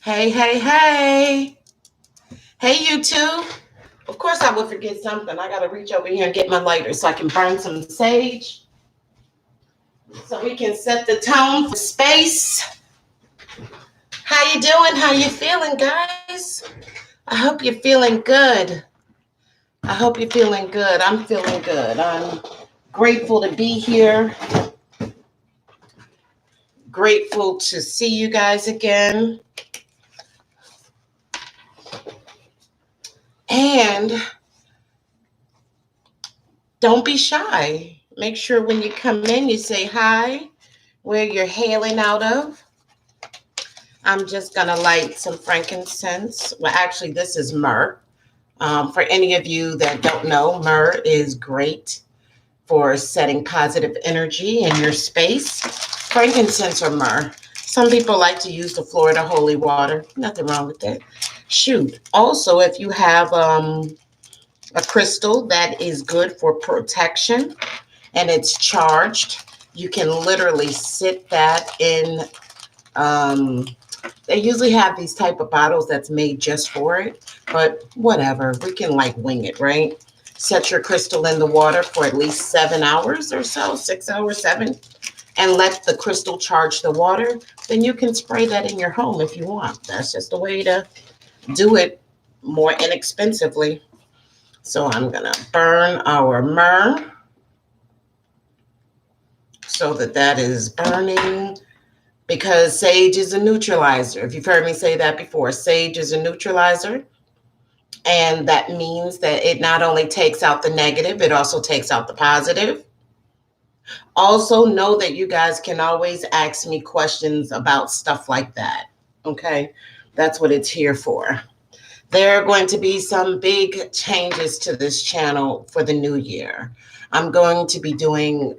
Hey, hey, hey. Hey, YouTube. Of course, I would forget something. I got to reach over here and get my lighter so I can burn some sage so we can set the tone for space. How you doing? How you feeling, guys? I hope you're feeling good. I hope you're feeling good. I'm feeling good. I'm grateful to be here. Grateful to see you guys again. And don't be shy. Make sure when you come in, you say hi, where you're hailing out of. I'm just going to light some frankincense. Well, actually, this is myrrh. For any of you that don't know, myrrh is great for setting positive energy in your space. Frankincense or myrrh. Some people like to use the Florida holy water. Nothing wrong with that. Shoot. Also, if you have a crystal that is good for protection and it's charged, you can literally sit that in. They usually have these type of bottles that's made just for it, but whatever, we can like wing it, right? Set your crystal in the water for at least 7 hours or so, 6 hours, 7, and let the crystal charge the water. Then you can spray that in your home if you want. That's just a way to do it more inexpensively. So I'm gonna burn our myrrh so that is burning. Because sage is a neutralizer. If you've heard me say that before, sage is a neutralizer. And that means that it not only takes out the negative, it also takes out the positive. Also, know that you guys can always ask me questions about stuff like that. Okay? That's what it's here for. There are going to be some big changes to this channel for the new year. I'm going to be doing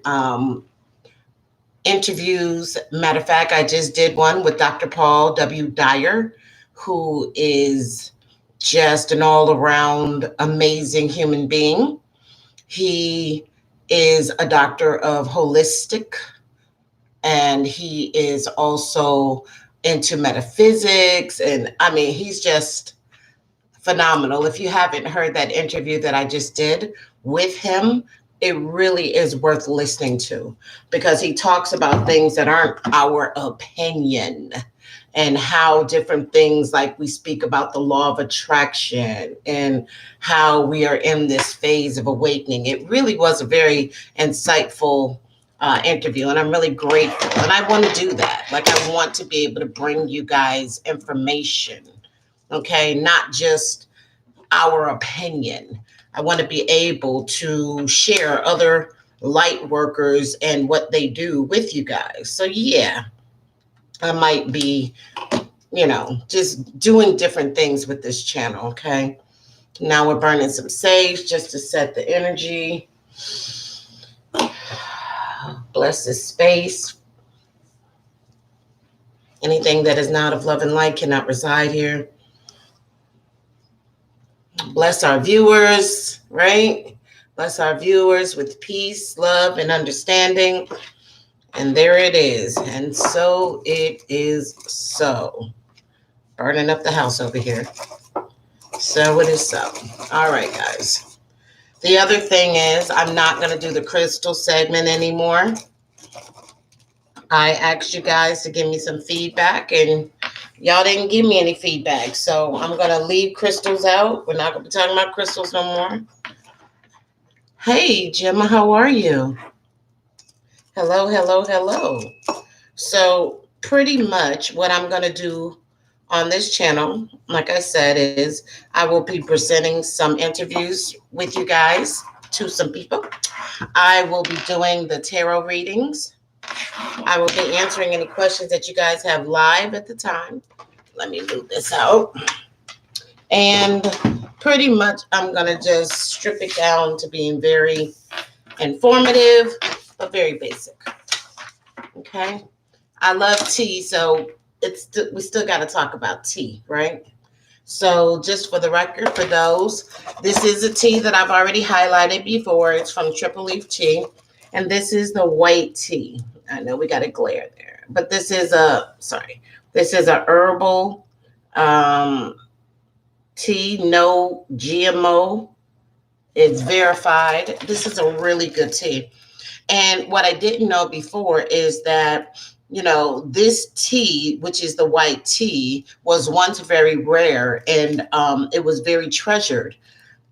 interviews. Matter of fact, I just did one with Dr. Paul W. Dyer, who is just an all-around amazing human being. He is a doctor of holistic, and he is also into metaphysics. And I mean, he's just phenomenal. If you haven't heard that interview that I just did with him, it really is worth listening to, because he talks about things that aren't our opinion and how different things, like we speak about the law of attraction and how we are in this phase of awakening. It really was a very insightful interview, and I'm really grateful. And I want to do that. Like, I want to be able to bring you guys information, okay? Not just our opinion. I want to be able to share other light workers and what they do with you guys. So yeah, I might be, just doing different things with this channel, okay? Now we're burning some sage just to set the energy. Bless this space. Anything that is not of love and light cannot reside here. Bless our viewers, right? Bless our viewers with peace, love, and understanding. And there it is. And so it is so. Burning up the house over here. So it is so. All right, guys. The other thing is, I'm not going to do the crystal segment anymore. I asked you guys to give me some feedback, and y'all didn't give me any feedback. So I'm going to leave crystals out. We're not going to be talking about crystals no more. Hey, Gemma, how are you? Hello, hello, hello. So pretty much what I'm going to do on this channel, like I said, is I will be presenting some interviews with you guys to some people. I will be doing the tarot readings. I will be answering any questions that you guys have live at the time. Let me move this out. And pretty much I'm going to just strip it down to being very informative, but very basic. Okay? I love tea, so we still got to talk about tea, right? So just for the record, for those, this is a tea that I've already highlighted before. It's from Triple Leaf Tea, and this is the white tea. I know we got a glare there, but this is a herbal Tea, no GMO. It's verified. This is a really good tea. And what I didn't know before is that, this tea, which is the white tea, was once very rare, and it was very treasured.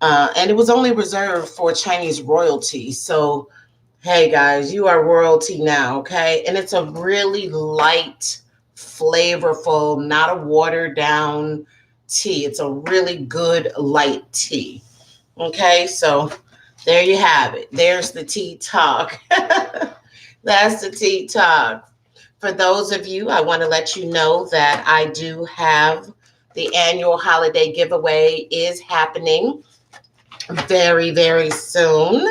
And it was only reserved for Chinese royalty. So, hey guys, you are royalty now, okay? And it's a really light, flavorful, not a watered down tea. It's a really good light tea. Okay, so there you have it. There's the tea talk. That's the tea talk. For those of you, I want to let you know that I do have the annual holiday giveaway is happening very, very soon.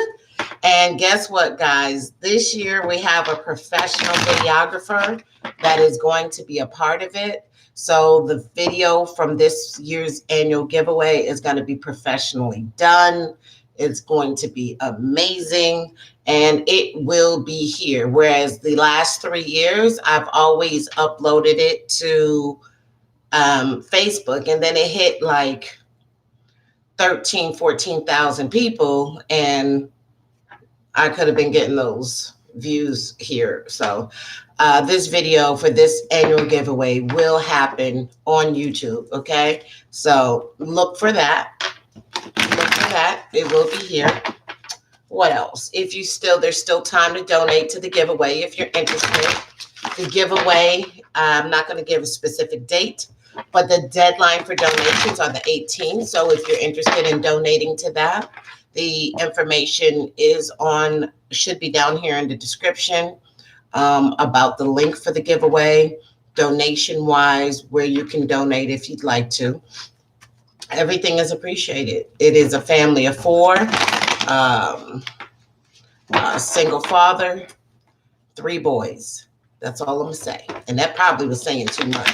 And guess what, guys? This year we have a professional videographer that is going to be a part of it. So the video from this year's annual giveaway is going to be professionally done. It's going to be amazing, and it will be here. Whereas the last 3 years, I've always uploaded it to Facebook, and then it hit like 14,000 people, and I could have been getting those views here. So this video for this annual giveaway will happen on YouTube, okay? So look for that. Look for that. It will be here. What else? There's still time to donate to the giveaway if you're interested. The giveaway, I'm not going to give a specific date, but the deadline for donations are the 18th. So if you're interested in donating to that, the information should be down here in the description about the link for the giveaway, donation-wise, where you can donate if you'd like to. Everything is appreciated. It is a family of 4, a single father, 3 boys. That's all I'm going to say. And that probably was saying too much.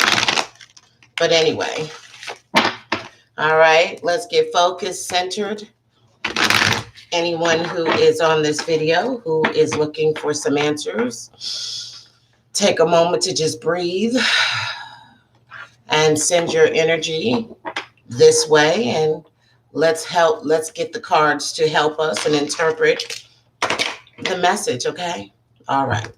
But anyway, all right, let's get focused, centered. Anyone who is on this video who is looking for some answers, take a moment to just breathe and send your energy this way, and let's get the cards to help us and interpret the message, okay? All right.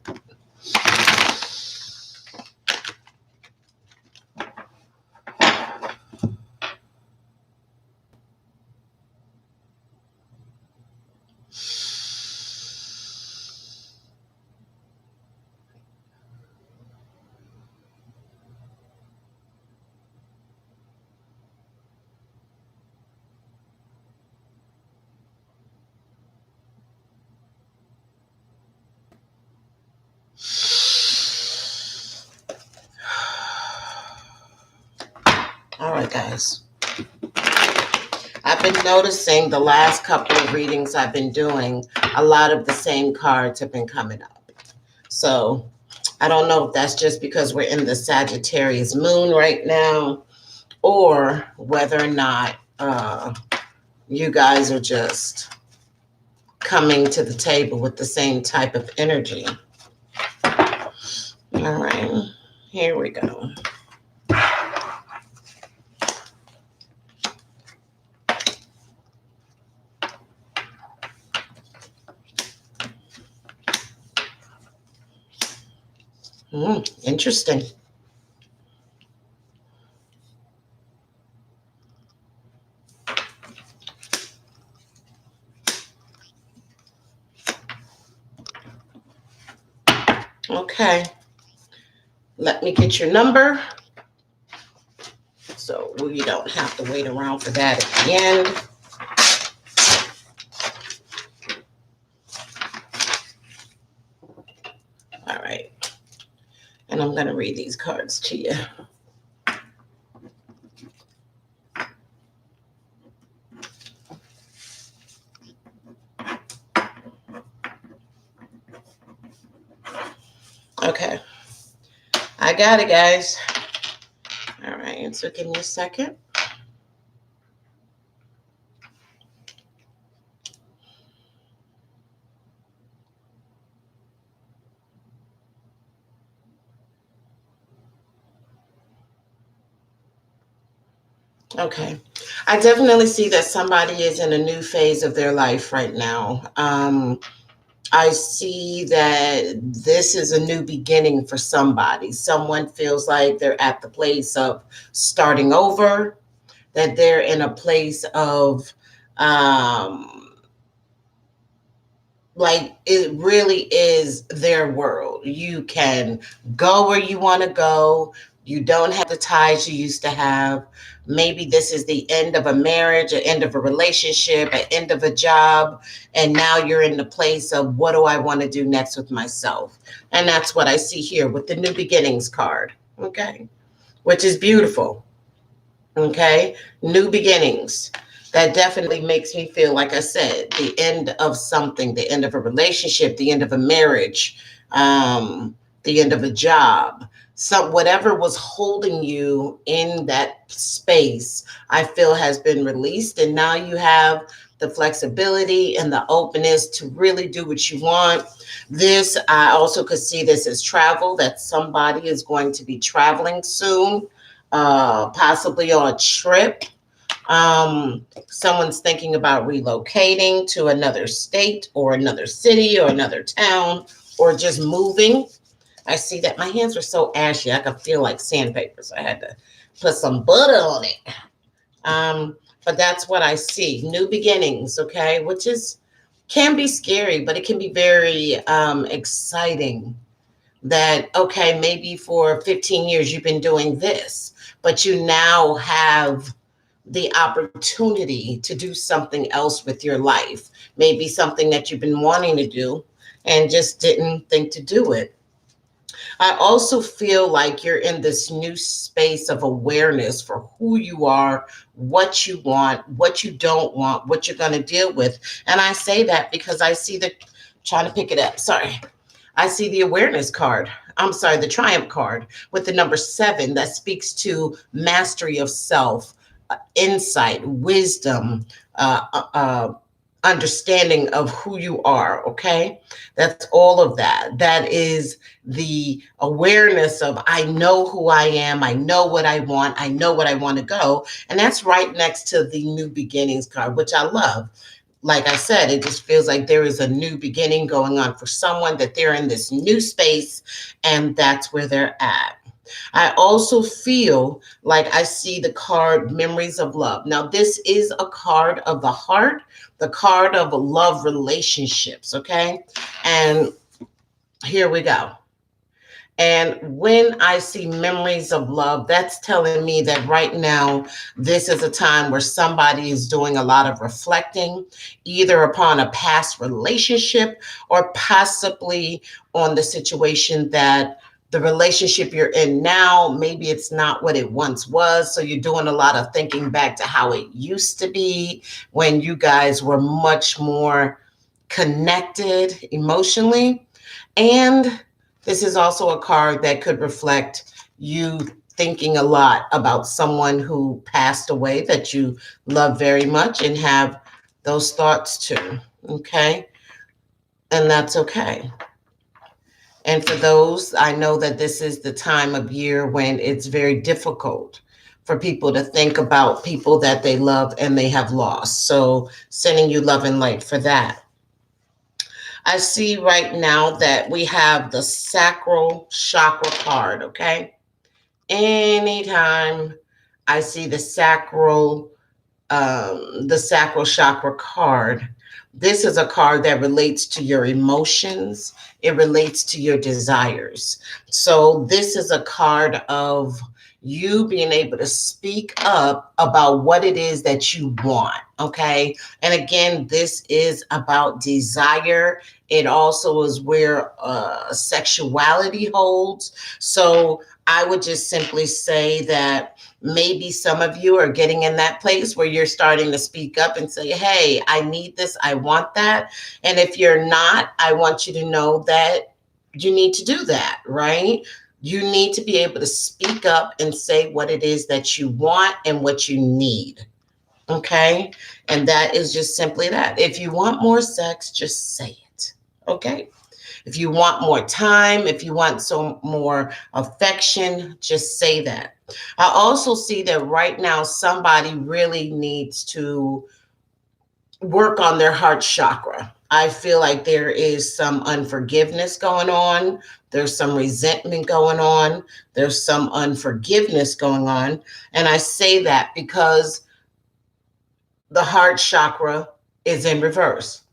All right, guys. I've been noticing the last couple of readings I've been doing, a lot of the same cards have been coming up. So I don't know if that's just because we're in the Sagittarius moon right now, or whether or not you guys are just coming to the table with the same type of energy. All right, here we go. Interesting. Okay. Let me get your number so we don't have to wait around for that at the end. All right. And I'm going to read these cards to you. Okay. I got it, guys. All right. So give me a second. Okay. I definitely see that somebody is in a new phase of their life right now. I see that this is a new beginning for somebody. Someone feels like they're at the place of starting over, that they're in a place of um, like it really is their world. You can go where you want to go. You don't have the ties you used to have. Maybe this is the end of a marriage, an end of a relationship, an end of a job. And now you're in the place of what do I want to do next with myself? And that's what I see here with the new beginnings card. Okay. Which is beautiful. Okay. New beginnings. That definitely makes me feel, like I said, the end of something, the end of a relationship, the end of a marriage, the end of a job. So whatever was holding you in that space, I feel has been released. And now you have the flexibility and the openness to really do what you want. This, I also could see this as travel, that somebody is going to be traveling soon, possibly on a trip. Someone's thinking about relocating to another state or another city or another town or just moving. I see that my hands are so ashy, I could feel like sandpaper, so I had to put some butter on it. But that's what I see. New beginnings, okay, which is can be scary, but it can be very exciting. That okay, maybe for 15 years you've been doing this, but you now have the opportunity to do something else with your life. Maybe something that you've been wanting to do and just didn't think to do it. I also feel like you're in this new space of awareness for who you are, what you want, what you don't want, what you're going to deal with. And I say that because I see the, trying to pick it up, sorry. I see the awareness card. I'm sorry, the triumph card with the number 7 that speaks to mastery of self, insight, wisdom, understanding of who you are. Okay. That's all of that. That is the awareness of I know who I am. I know what I want. I know what I want to go. And that's right next to the new beginnings card, which I love. Like I said, it just feels like there is a new beginning going on for someone, that they're in this new space and that's where they're at. I also feel like I see the card Memories of Love. Now, this is a card of the heart, the card of love relationships, okay? And here we go. And when I see Memories of Love, that's telling me that right now, this is a time where somebody is doing a lot of reflecting, either upon a past relationship or possibly on the situation that the relationship you're in now, maybe it's not what it once was. So you're doing a lot of thinking back to how it used to be when you guys were much more connected emotionally. And this is also a card that could reflect you thinking a lot about someone who passed away that you love very much and have those thoughts too. Okay. And that's okay. And for those, I know that this is the time of year when it's very difficult for people to think about people that they love and they have lost. So sending you love and light for that. I see right now that we have the sacral chakra card, okay? Anytime I see the sacral chakra card, this is a card that relates to your emotions. It relates to your desires. So this is a card of you being able to speak up about what it is that you want. Okay. And again, this is about desire. It also is where sexuality holds. So I would just simply say that maybe some of you are getting in that place where you're starting to speak up and say, hey, I need this, I want that. And if you're not, I want you to know that you need to do that, right? You need to be able to speak up and say what it is that you want and what you need. Okay. And that is just simply that. If you want more sex, just say it. Okay. If you want more time, if you want some more affection, just say that. I also see that right now somebody really needs to work on their heart chakra. I feel like there is some unforgiveness going on. There's some resentment going on. There's some unforgiveness going on. And I say that because the heart chakra is in reverse.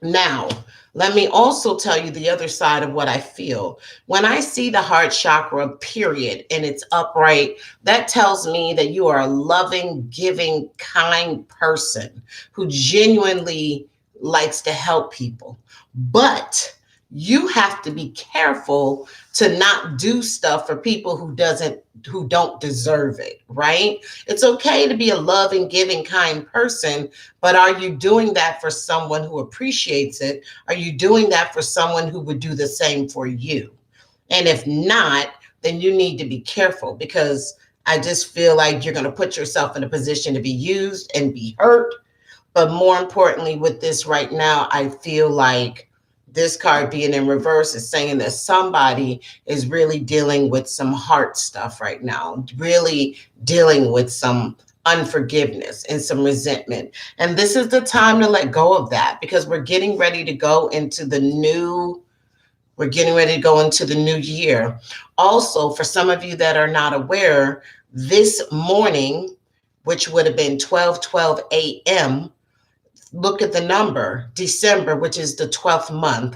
Now, let me also tell you the other side of what I feel. When I see the heart chakra, period, and it's upright, that tells me that you are a loving, giving, kind person who genuinely likes to help people. But you have to be careful to not do stuff for people who don't deserve it, right? It's okay to be a loving, giving, kind person, but are you doing that for someone who appreciates it? Are you doing that for someone who would do the same for you? And if not, then you need to be careful, because I just feel like you're going to put yourself in a position to be used and be hurt. But more importantly, with this right now, I feel like this card being in reverse is saying that somebody is really dealing with some heart stuff right now, really dealing with some unforgiveness and some resentment. And this is the time to let go of that, because we're getting ready to go into the new year. Also, for some of you that are not aware, this morning, which would have been 12:12 a.m., look at the number, December, which is the 12th month.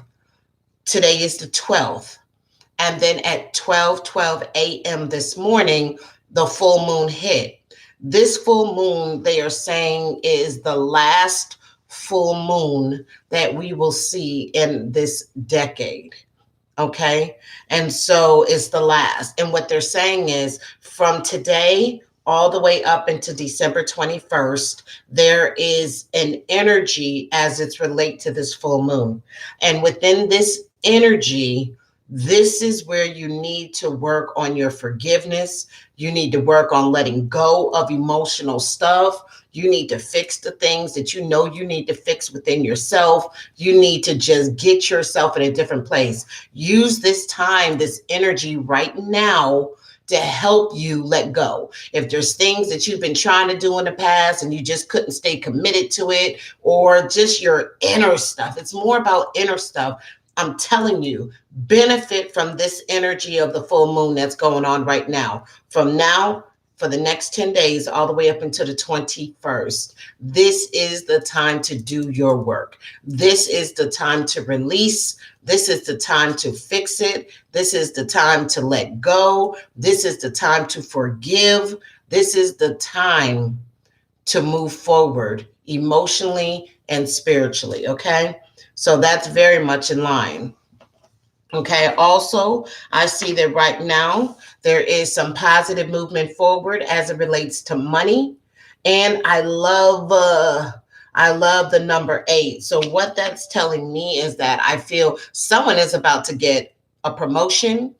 Today is the 12th. And then at 12:12 a.m. this morning, the full moon hit. This full moon, they are saying, is the last full moon that we will see in this decade. Okay. And so it's the last. And what they're saying is, from today all the way up into December 21st, there is an energy as it's relate to this full moon. And within this energy, this is where you need to work on your forgiveness. You need to work on letting go of emotional stuff. You need to fix the things that you know you need to fix within yourself. You need to just get yourself in a different place. Use this time, this energy right now to help you let go. If there's things that you've been trying to do in the past and you just couldn't stay committed to it, or just your inner stuff, it's more about inner stuff. I'm telling you, benefit from this energy of the full moon that's going on right now. From now, for the next 10 days, all the way up until the 21st, this is the time to do your work. This is the time to release. This is the time to fix it. This is the time to let go. This is the time to forgive. This is the time to move forward emotionally and spiritually, okay? So that's very much in line. Okay, also, I see that right now there is some positive movement forward as it relates to money. And I love the number 8. So what that's telling me is that I feel someone is about to get a promotion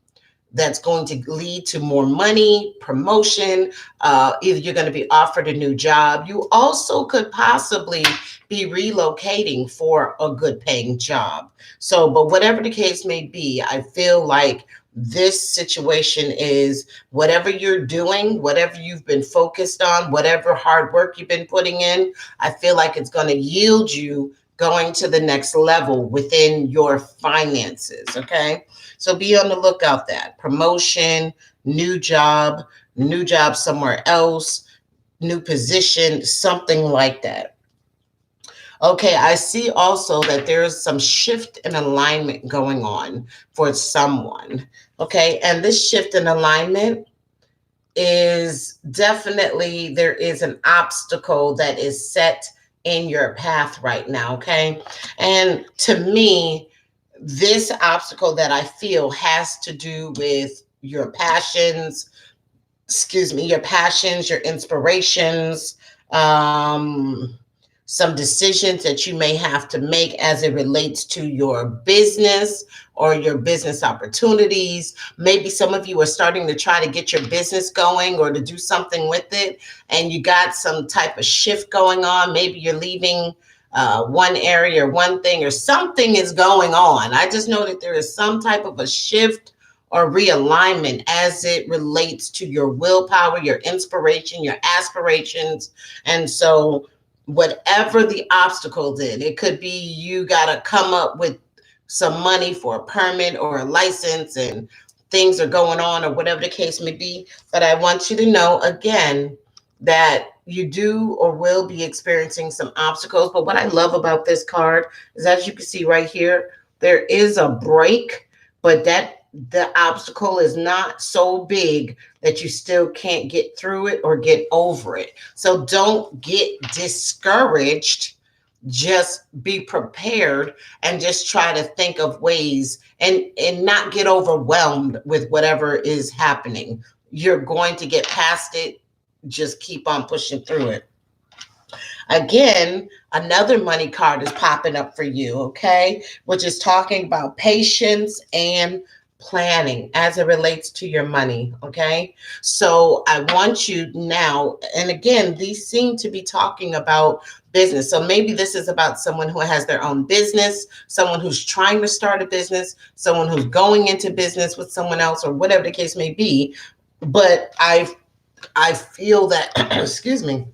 that's going to lead to more money, promotion. Either you're going to be offered a new job. You also could possibly be relocating for a good paying job. So, but whatever the case may be, I feel like this situation is whatever you're doing, whatever you've been focused on, whatever hard work you've been putting in, I feel like it's going to yield you going to the next level within your finances. Okay. So be on the lookout that promotion, new job somewhere else, new position, something like that. Okay, I see also that there is some shift in alignment going on for someone. Okay, and this shift in alignment is definitely, there is an obstacle that is set in your path right now. Okay, and to me, this obstacle that I feel has to do with your passions, your inspirations, some decisions that you may have to make as it relates to your business or your business opportunities. Maybe some of you are starting to try to get your business going or to do something with it, and you got some type of shift going on. Maybe you're leaving one area or one thing or something is going on. I just know that there is some type of a shift or realignment as it relates to your willpower, your inspiration, your aspirations. And so whatever the obstacles is, it could be you got to come up with some money for a permit or a license and things are going on or whatever the case may be. But I want you to know again that you do or will be experiencing some obstacles. But what I love about this card is, as you can see right here, there is a break, but that the obstacle is not so big that you still can't get through it or get over it. So don't get discouraged. Just be prepared and just try to think of ways and not get overwhelmed with whatever is happening. You're going to get past it. Just keep on pushing through it. Again, another money card is popping up for you, okay? Which is talking about patience and planning as it relates to your money, okay? So I want you now, and again, these seem to be talking about business. So maybe this is about someone who has their own business, someone who's trying to start a business, someone who's going into business with someone else, or whatever the case may be. But I feel that, excuse me,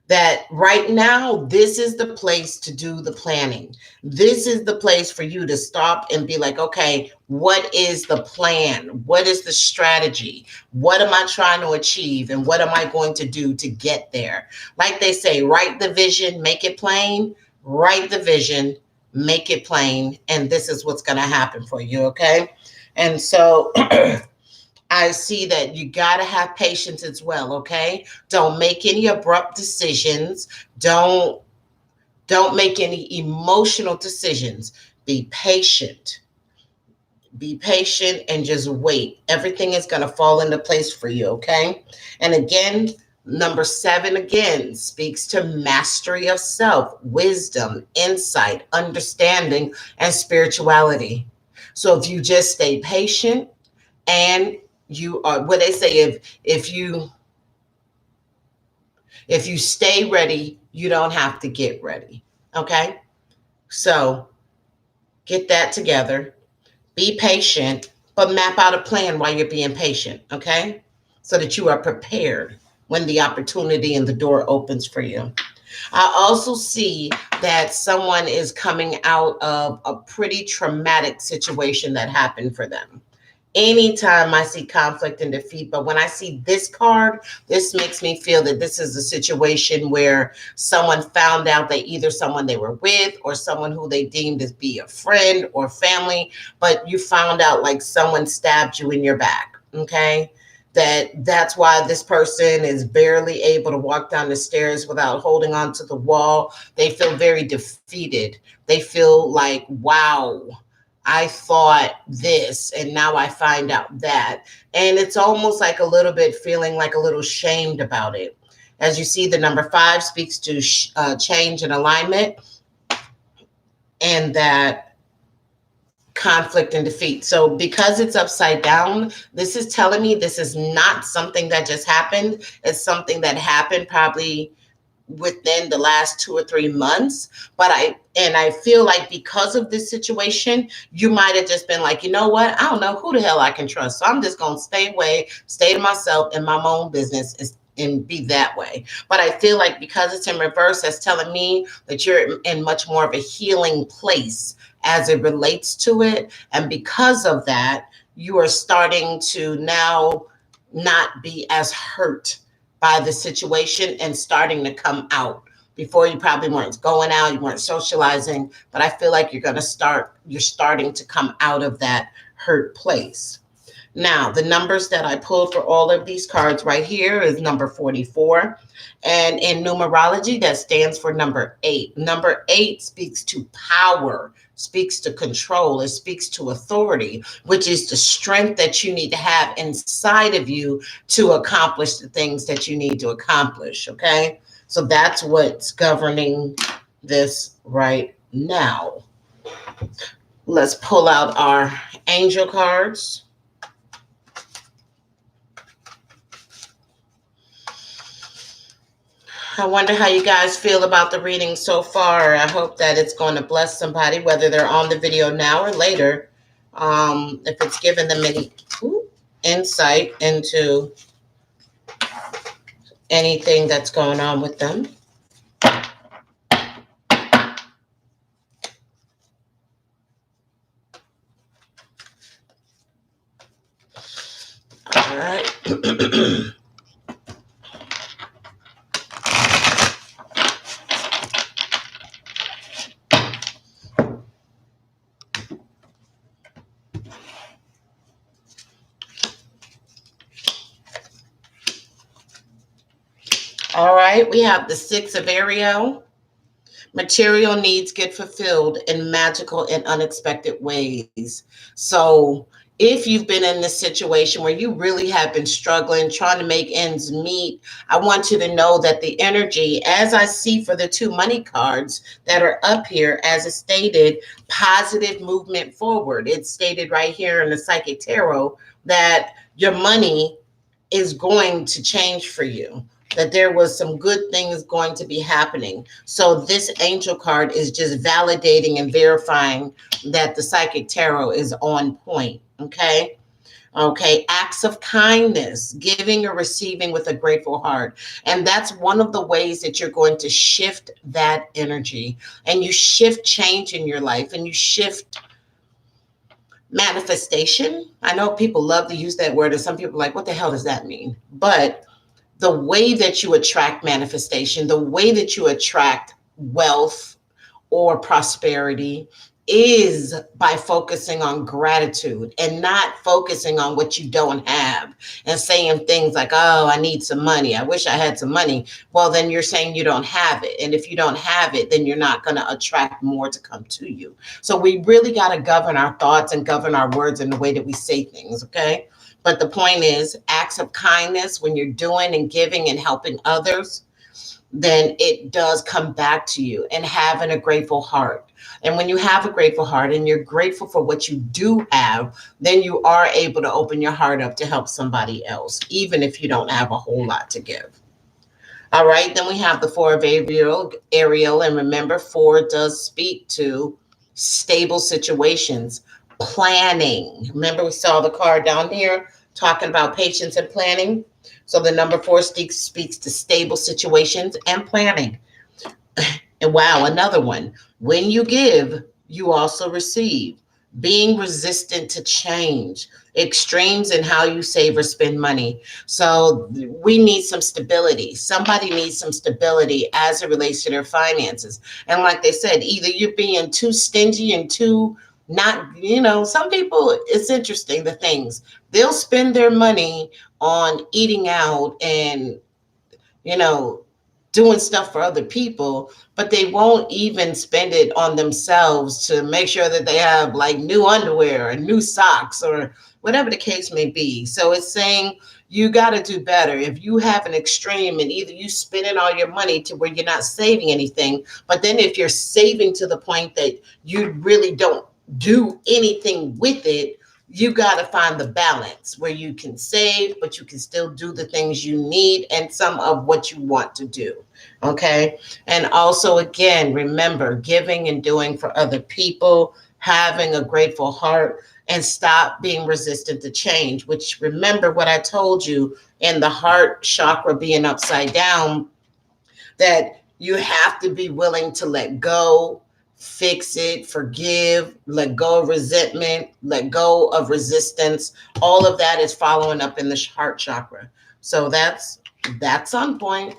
that right now, this is the place to do the planning. This is the place for you to stop and be like, okay, what is the plan? What is the strategy? What am I trying to achieve? And what am I going to do to get there? Like they say, write the vision, make it plain. Write the vision, make it plain. And this is what's going to happen for you, okay? And so I see that you got to have patience as well, okay? Don't make any abrupt decisions. Don't make any emotional decisions. Be patient. Be patient and just wait. Everything is going to fall into place for you, okay? And again, number 7 again speaks to mastery of self, wisdom, insight, understanding, and spirituality. So if you just stay patient and you are what they say, if you stay ready, you don't have to get ready. Okay? So get that together. Be patient, but map out a plan while you're being patient, okay? So that you are prepared when the opportunity and the door opens for you. I also see that someone is coming out of a pretty traumatic situation that happened for them. Anytime I see conflict and defeat, but when I see this card, this makes me feel that this is a situation where someone found out that either someone they were with or someone who they deemed as be a friend or family, but you found out like someone stabbed you in your back, okay? That's why this person is barely able to walk down the stairs without holding on to the wall. They feel very defeated. They feel like, wow, I thought this and now I find out that. And it's almost like a little bit feeling like a little shamed about it. As you see, the number 5 speaks to change and alignment, and that conflict and defeat. So because it's upside down, this is telling me this is not something that just happened. It's something that happened probably within the last 2 or 3 months. But I feel like because of this situation, you might have just been like, you know what? I don't know who the hell I can trust. So I'm just going to stay away, stay to myself in my own business and be that way. But I feel like because it's in reverse, that's telling me that you're in much more of a healing place as it relates to it. And because of that, you are starting to now not be as hurt by the situation and starting to come out. Before you probably weren't going out, you weren't socializing, but I feel like you're starting to come out of that hurt place. Now, the numbers that I pulled for all of these cards right here is number 44. And in numerology, that stands for number 8. Number 8 speaks to power, speaks to control, it speaks to authority, which is the strength that you need to have inside of you to accomplish the things that you need to accomplish, okay? So that's what's governing this right now. Let's pull out our angel cards. I wonder how you guys feel about the reading so far. I hope that it's going to bless somebody, whether they're on the video now or later. If it's given them any insight into anything that's going on with them. All right. All right, we have the Six of Ariel. Material needs get fulfilled in magical and unexpected ways. So if you've been in this situation where you really have been struggling, trying to make ends meet, I want you to know that the energy, as I see for the two money cards that are up here, as it stated, positive movement forward. It's stated right here in the Psychic Tarot that your money is going to change for you, that there was some good things going to be happening. So this angel card is just validating and verifying that the Psychic Tarot is on point. Okay. Okay. Acts of kindness, giving or receiving with a grateful heart. And that's one of the ways that you're going to shift that energy, and you shift change in your life, and you shift manifestation. I know people love to use that word, and some people are like, what the hell does that mean? But the way that you attract manifestation, the way that you attract wealth or prosperity is by focusing on gratitude and not focusing on what you don't have and saying things like, oh, I need some money. I wish I had some money. Well, then you're saying you don't have it. And if you don't have it, then you're not going to attract more to come to you. So we really got to govern our thoughts and govern our words in the way that we say things. Okay. But the point is, acts of kindness, when you're doing and giving and helping others, then it does come back to you, and having a grateful heart. And when you have a grateful heart and you're grateful for what you do have, then you are able to open your heart up to help somebody else, even if you don't have a whole lot to give. All right, then we have the Four of Ariel, and remember, four does speak to stable situations, planning. Remember, we saw the card down here talking about patience and planning. So the number four speaks to stable situations and planning. And wow, another one. When you give, you also receive. Being resistant to change, extremes in how you save or spend money. So we need some stability. Somebody needs some stability as it relates to their finances. And like they said, either you're being too stingy and too not, some people, it's interesting, the things. They'll spend their money on eating out and, doing stuff for other people, but they won't even spend it on themselves to make sure that they have like new underwear or new socks or whatever the case may be. So it's saying you got to do better. If you have an extreme and either you spending all your money to where you're not saving anything, but then if you're saving to the point that you really don't do anything with it, you got to find the balance where you can save, but you can still do the things you need and some of what you want to do. Okay. And also, again, remember, giving and doing for other people, having a grateful heart, and stop being resistant to change, which, remember what I told you in the heart chakra being upside down, that you have to be willing to let go, fix it, forgive, let go of resentment, let go of resistance. All of that is following up in the heart chakra. So that's on point.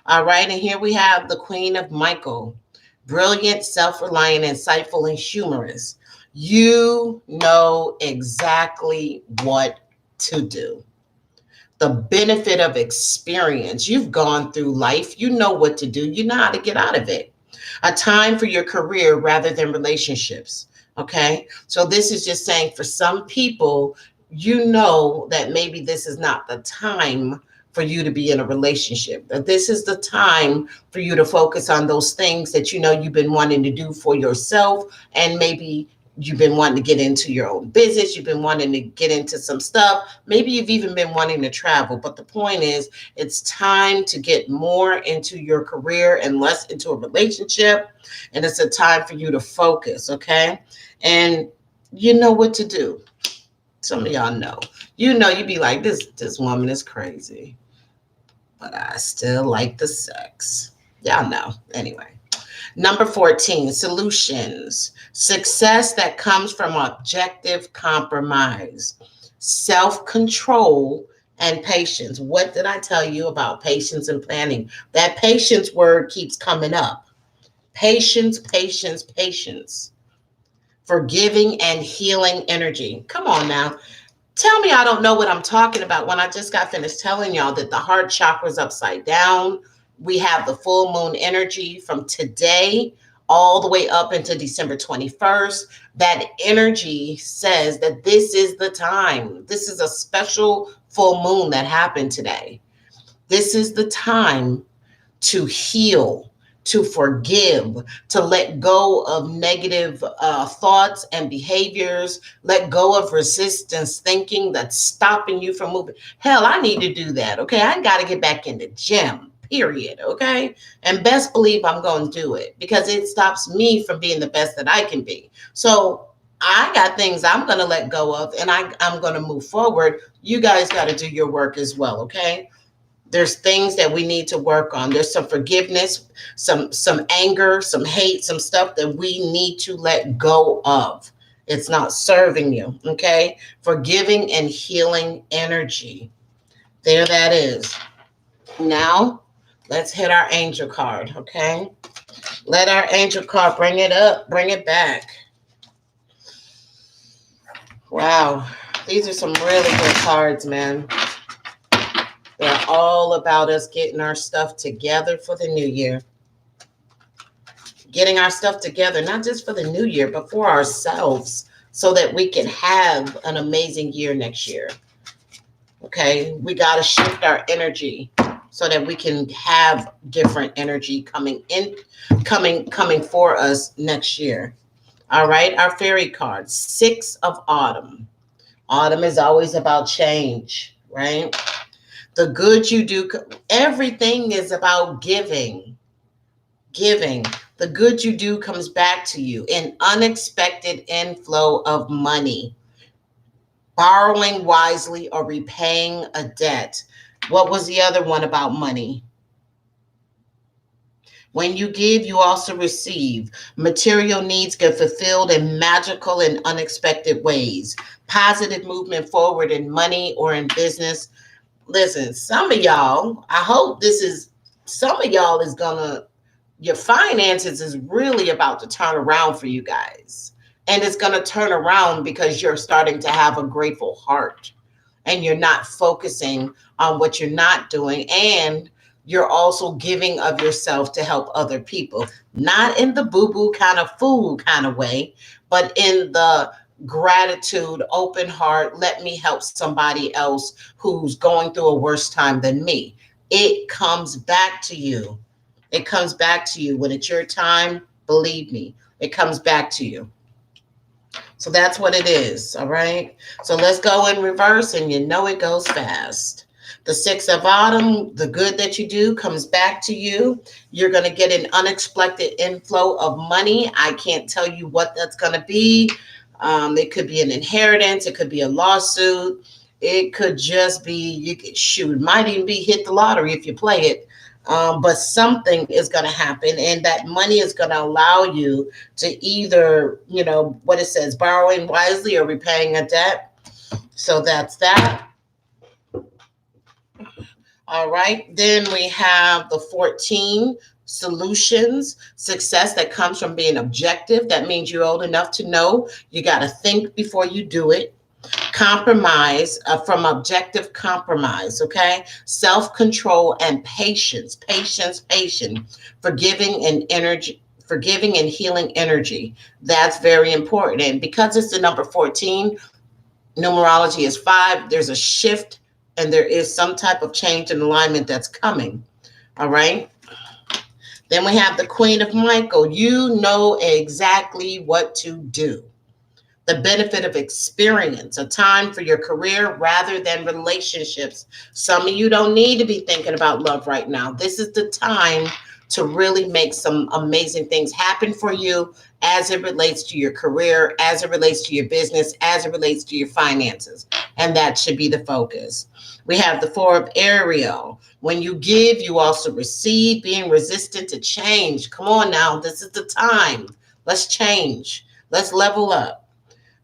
All right, and here we have the Queen of Michael. Brilliant, self-reliant, insightful, and humorous. You know exactly what to do. The benefit of experience. You've gone through life. You know what to do. You know how to get out of it. A time for your career rather than relationships. Okay. So this is just saying for some people, you know that maybe this is not the time for you to be in a relationship. That this is the time for you to focus on those things that you know you've been wanting to do for yourself and maybe You've been wanting to get into your own business. You've been wanting to get into some stuff. Maybe you've even been wanting to travel. But the point is, it's time to get more into your career and less into a relationship. And it's a time for you to focus, okay? And you know what to do. Some of y'all know. You know, you be like, this woman is crazy, but I still like the sex. Y'all know. Anyway. Number 14, solutions. Success that comes from objective compromise, self-control, and patience. What did I tell you about patience and planning? That patience word keeps coming up. Patience, patience, patience. Forgiving and healing energy. Come on now. Tell me I don't know what I'm talking about when I just got finished telling y'all that the heart chakra is upside down. We have the full moon energy from today all the way up into December 21st. That energy says that this is the time. This is a special full moon that happened today. This is the time to heal, to forgive, to let go of negative thoughts and behaviors, let go of resistance thinking that's stopping you from moving. Hell, I need to do that, okay? I got to get back in the gym, period, okay? And best believe I'm going to do it because it stops me from being the best that I can be. So I got things I'm going to let go of, and I'm going to move forward. You guys got to do your work as well, okay? There's things that we need to work on. There's some forgiveness, some anger, some hate, some stuff that we need to let go of. It's not serving you, okay? Forgiving and healing energy. There that is. Now, let's hit our angel card, okay? Let our angel card bring it up, bring it back. Wow, these are some really good cards, man. They're all about us getting our stuff together for the new year. Getting our stuff together, not just for the new year, but for ourselves so that we can have an amazing year next year. Okay, we got to shift our energy so that we can have different energy coming for us next year. All right, our fairy card, 6 of Autumn. Autumn is always about change, right? The good you do, everything is about giving. Giving. The good you do comes back to you. An unexpected inflow of money. Borrowing wisely or repaying a debt. What was the other one about money? When you give, you also receive. Material needs get fulfilled in magical and unexpected ways. Positive movement forward in money or in business. Listen, some of y'all, I hope some of y'all is gonna, your finances is really about to turn around for you guys. And it's gonna turn around because you're starting to have a grateful heart and you're not focusing on what you're not doing. And you're also giving of yourself to help other people, not in the boo-boo kind of fool kind of way, but in the gratitude, open heart, let me help somebody else who's going through a worse time than me. It comes back to you. It comes back to you. When it's your time, believe me, it comes back to you. So that's what it is, all right? So let's go in reverse, and you know it goes fast. The 6 of Autumn, the good that you do comes back to you. You're going to get an unexpected inflow of money. I can't tell you what that's going to be. It could be an inheritance. It could be a lawsuit. It could just be, might even be hit the lottery if you play it. But something is going to happen, and that money is going to allow you to either, what it says, borrowing wisely or repaying a debt. So that's that. All right. Then we have the 14 solutions, success that comes from being objective. That means you're old enough to know you got to think before you do it. Compromise, from objective compromise, okay? Self-control and patience, patience. Forgiving and healing energy. That's very important. And because it's the number 14, numerology is 5, there's a shift and there is some type of change and alignment that's coming. All right. Then we have the Queen of Michael. You know exactly what to do. the benefit of experience, a time for your career rather than relationships. Some of you don't need to be thinking about love right now. This is the time to really make some amazing things happen for you as it relates to your career, as it relates to your business, as it relates to your finances. And that should be the focus. We have the Four of Ariel. When you give, you also receive, being resistant to change. Come on now, this is the time. Let's change. Let's level up.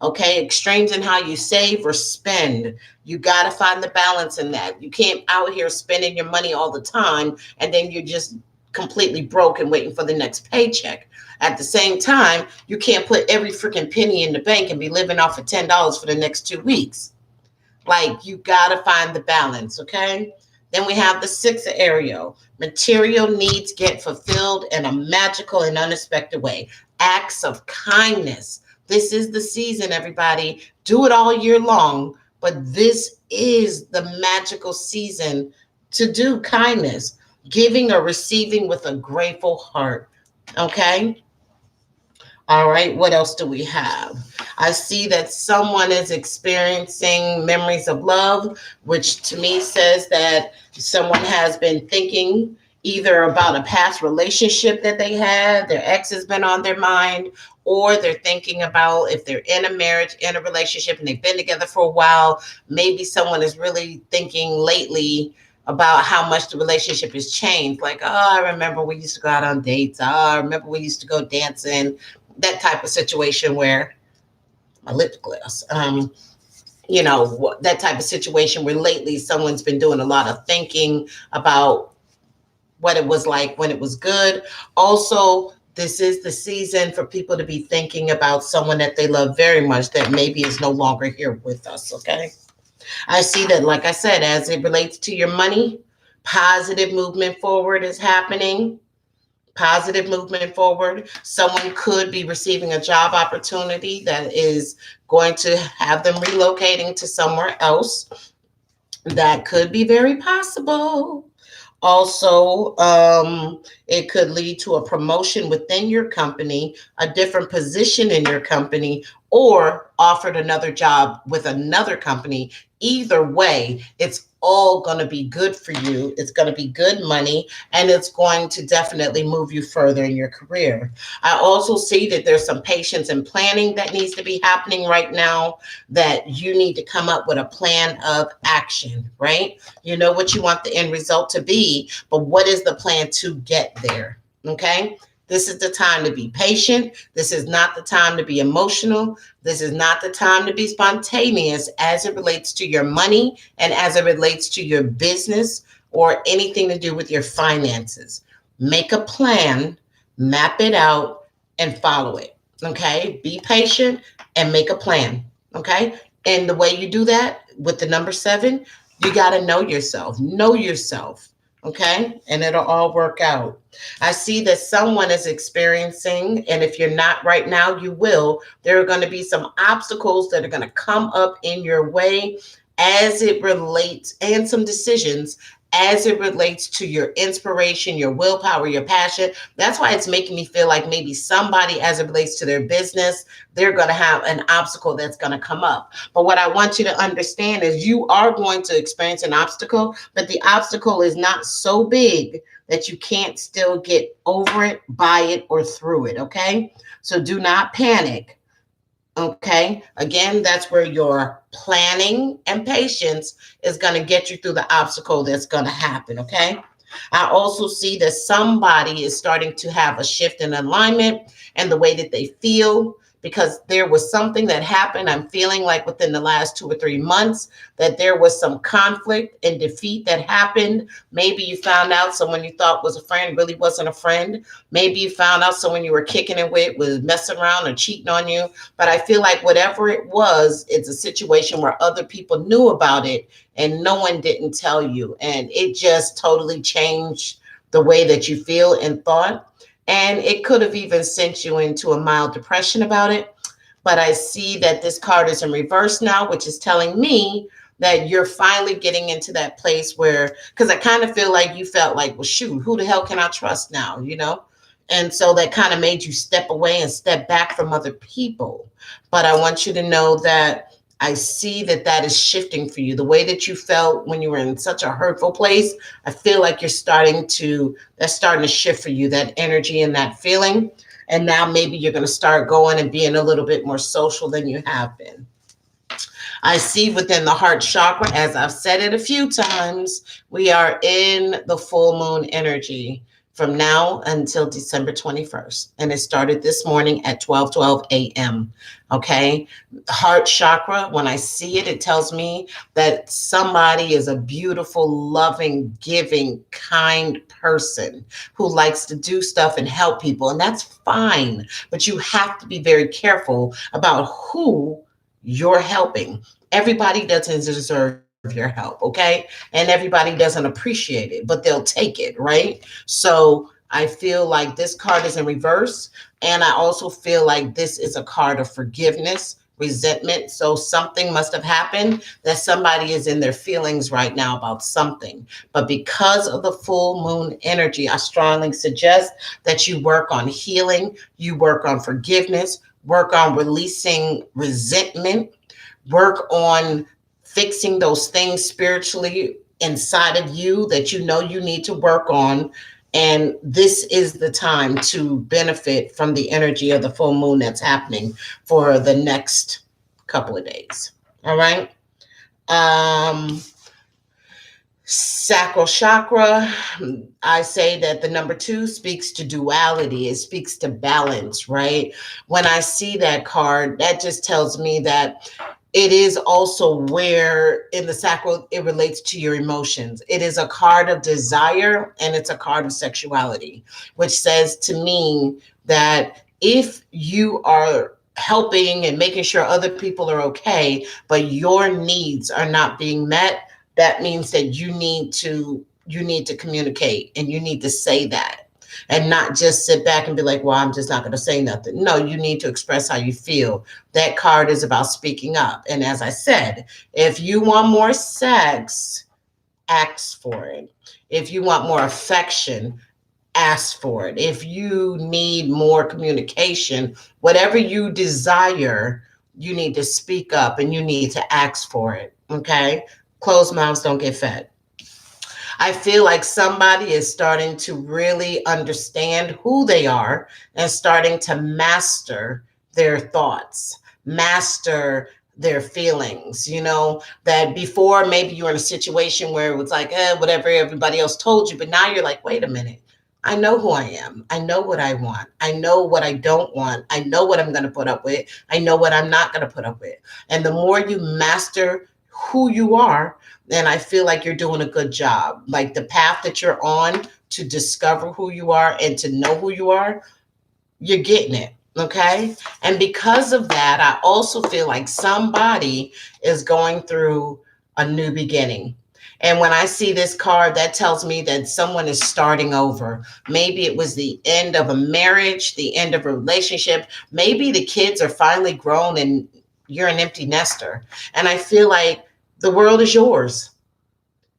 Okay, extremes in how you save or spend. You got to find the balance in that. You can't out here spending your money all the time and then you're just completely broke and waiting for the next paycheck. At the same time, you can't put every freaking penny in the bank and be living off of $10 for the next 2 weeks. Like, you got to find the balance, okay? Then we have the Six of Ariel. Material needs get fulfilled in a magical and unexpected way. Acts of kindness. This is the season, everybody. Do it all year long, but this is the magical season to do kindness, giving or receiving with a grateful heart. Okay? All right, what else do we have? I see that someone is experiencing memories of love, which to me says that someone has been thinking either about a past relationship that they had, their ex has been on their mind, or they're thinking about if they're in a marriage, in a relationship, and they've been together for a while. Maybe someone is really thinking lately about how much the relationship has changed. Like, oh, I remember we used to go out on dates. Oh, I remember we used to go dancing. That type of situation where my lip gloss, that type of situation where lately someone's been doing a lot of thinking about what it was like when it was good. Also, this is the season for people to be thinking about someone that they love very much that maybe is no longer here with us, okay? I see that, like I said, as it relates to your money, positive movement forward is happening. Positive movement forward. Someone could be receiving a job opportunity that is going to have them relocating to somewhere else. That could be very possible. Also, it could lead to a promotion within your company, a different position in your company, or offered another job with another company. Either way, it's all going to be good for you. It's going to be good money, and it's going to definitely move you further in your career. I also see that there's some patience and planning that needs to be happening right now, that you need to come up with a plan of action, right? You know what you want the end result to be, but what is the plan to get there? Okay? This is the time to be patient. This is not the time to be emotional. This is not the time to be spontaneous as it relates to your money and as it relates to your business or anything to do with your finances. Make a plan, map it out, and follow it. Okay? Be patient and make a plan. Okay? And the way you do that with the number 7, you got to know yourself. Know yourself. Okay? And it'll all work out. I see that someone is experiencing, and if you're not right now, you will. There are going to be some obstacles that are going to come up in your way as it relates, and some decisions as it relates to your inspiration, your willpower, your passion. That's why it's making me feel like maybe somebody, as it relates to their business, they're going to have an obstacle that's going to come up. But what I want you to understand is you are going to experience an obstacle, but the obstacle is not so big that you can't still get over it, by it, or through it, okay? So do not panic, okay? Again, that's where your planning and patience is going to get you through the obstacle that's going to happen, okay? I also see that somebody is starting to have a shift in alignment and the way that they feel, because there was something that happened. I'm feeling like within the last 2 or 3 months that there was some conflict and defeat that happened. Maybe you found out someone you thought was a friend really wasn't a friend. Maybe you found out someone you were kicking it with was messing around or cheating on you. But I feel like whatever it was, it's a situation where other people knew about it and no one didn't tell you. And it just totally changed the way that you feel and thought. And it could have even sent you into a mild depression about it. But I see that this card is in reverse now, which is telling me that you're finally getting into that place where, because I kind of feel like you felt like, well, shoot, who the hell can I trust now? You know, And so that kind of made you step away and step back from other people. But I want you to know that I see that that is shifting for you. The way that you felt when you were in such a hurtful place, I feel like that's starting to shift for you, that energy and that feeling. And now maybe you're going to start going and being a little bit more social than you have been. I see within the heart chakra, as I've said it a few times, we are in the full moon energy from now until December 21st. And it started this morning at 12:12 a.m. Okay. Heart chakra, when I see it, it tells me that somebody is a beautiful, loving, giving, kind person who likes to do stuff and help people. And that's fine. But you have to be very careful about who you're helping. Everybody doesn't deserve your help, okay? And everybody doesn't appreciate it, but they'll take it, right? So I feel like this card is in reverse. And I also feel like this is a card of forgiveness, resentment. So something must have happened that somebody is in their feelings right now about something. But because of the full moon energy, I strongly suggest that you work on healing, you work on forgiveness, work on releasing resentment, work on fixing those things spiritually inside of you that you know you need to work on. And this is the time to benefit from the energy of the full moon that's happening for the next couple of days. All right. Sacral chakra, I say that the number 2 speaks to duality. It speaks to balance, right? When I see that card, that just tells me that it is also where in the sacral, it relates to your emotions. It is a card of desire and it's a card of sexuality, which says to me that if you are helping and making sure other people are okay, but your needs are not being met, that means that you need to communicate and you need to say that and not just sit back and be like, well, I'm just not going to say nothing. No, you need to express how you feel. That card is about speaking up. And as I said, if you want more sex, ask for it. If you want more affection, ask for it. If you need more communication, whatever you desire, you need to speak up and you need to ask for it. Okay? Closed mouths don't get fed. I feel like somebody is starting to really understand who they are and starting to master their thoughts, master their feelings, that before maybe you were in a situation where it was like, whatever everybody else told you, but now you're like, wait a minute. I know who I am. I know what I want. I know what I don't want. I know what I'm going to put up with. I know what I'm not going to put up with. And the more you master who you are, then I feel like you're doing a good job. Like the path that you're on to discover who you are and to know who you are, you're getting it. Okay. And because of that, I also feel like somebody is going through a new beginning. And when I see this card, that tells me that someone is starting over. Maybe it was the end of a marriage, the end of a relationship. Maybe the kids are finally grown and you're an empty nester. And I feel like the world is yours.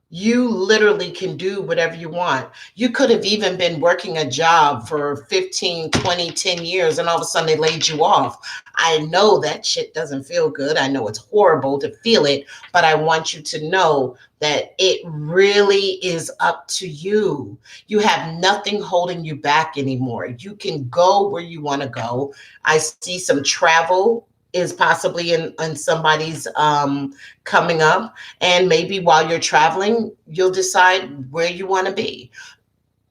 You literally can do whatever you want. You could have even been working a job for 15, 20, 10 years, and all of a sudden they laid you off. I know that shit doesn't feel good. I know it's horrible to feel it, but I want you to know that it really is up to you. You have nothing holding you back anymore. You can go where you want to go. I see some travel is possibly in somebody's coming up. And maybe while you're traveling, you'll decide where you want to be.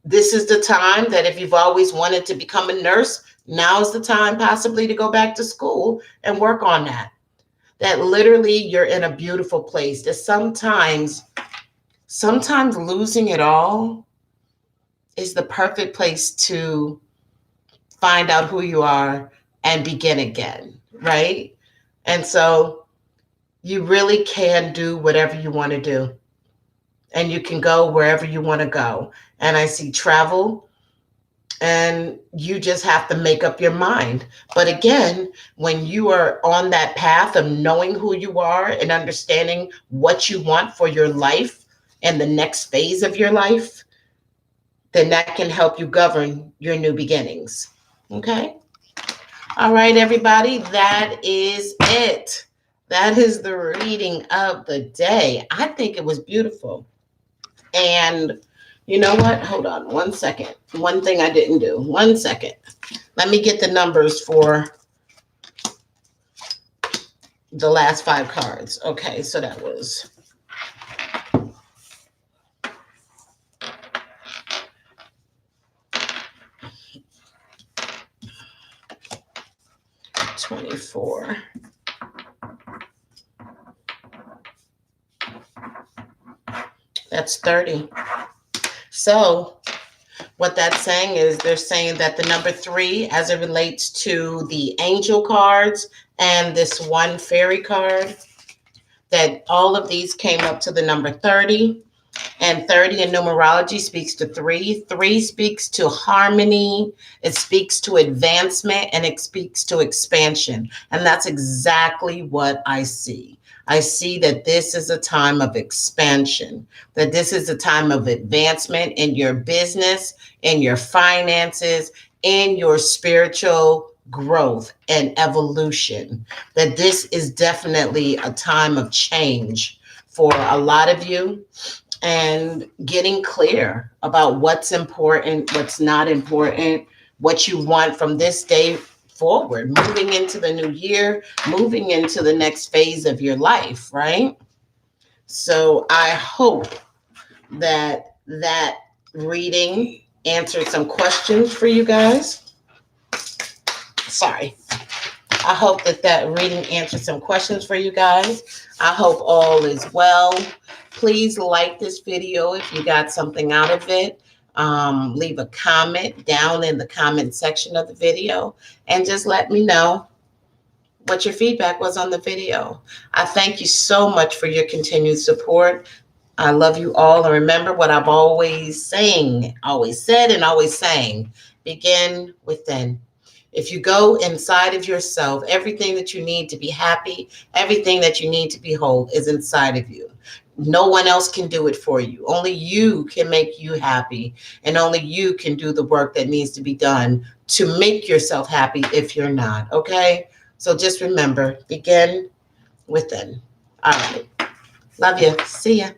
This is the time that if you've always wanted to become a nurse, now is the time possibly to go back to school and work on that. That literally you're in a beautiful place. That sometimes losing it all is the perfect place to find out who you are and begin again, right? And so you really can do whatever you want to do. And you can go wherever you want to go. And I see travel, and you just have to make up your mind. But again, when you are on that path of knowing who you are and understanding what you want for your life and the next phase of your life, then that can help you govern your new beginnings. Okay? All right, everybody, that is it. That is the reading of the day. I think it was beautiful. And you know what? Hold on 1 second. One thing I didn't do. 1 second. Let me get the numbers for the last 5 cards. Okay, so that was 24. That's 30. So what that's saying is they're saying that the number 3, as it relates to the angel cards and this one fairy card, that all of these came up to the number 30. And 30 in numerology speaks to 3. 3 speaks to harmony. It speaks to advancement, and it speaks to expansion. And that's exactly what I see. I see that this is a time of expansion, that this is a time of advancement in your business, in your finances, in your spiritual growth and evolution, that this is definitely a time of change for a lot of you, and getting clear about what's important, what's not important, what you want from this day forward, moving into the new year, moving into the next phase of your life, right? So I hope that that reading answered some questions for you guys. Sorry. I hope that that reading answered some questions for you guys. I hope all is well. Please like this video if you got something out of it. Leave a comment down in the comment section of the video and just let me know what your feedback was on the video. I thank you so much for your continued support. I love you all. And remember what I've always said and always saying, begin within. If you go inside of yourself, everything that you need to be happy, everything that you need to be whole is inside of you. No one else can do it for you. Only you can make you happy, and only you can do the work that needs to be done to make yourself happy if you're not, okay? So just remember, begin within. All right. Love you. See ya.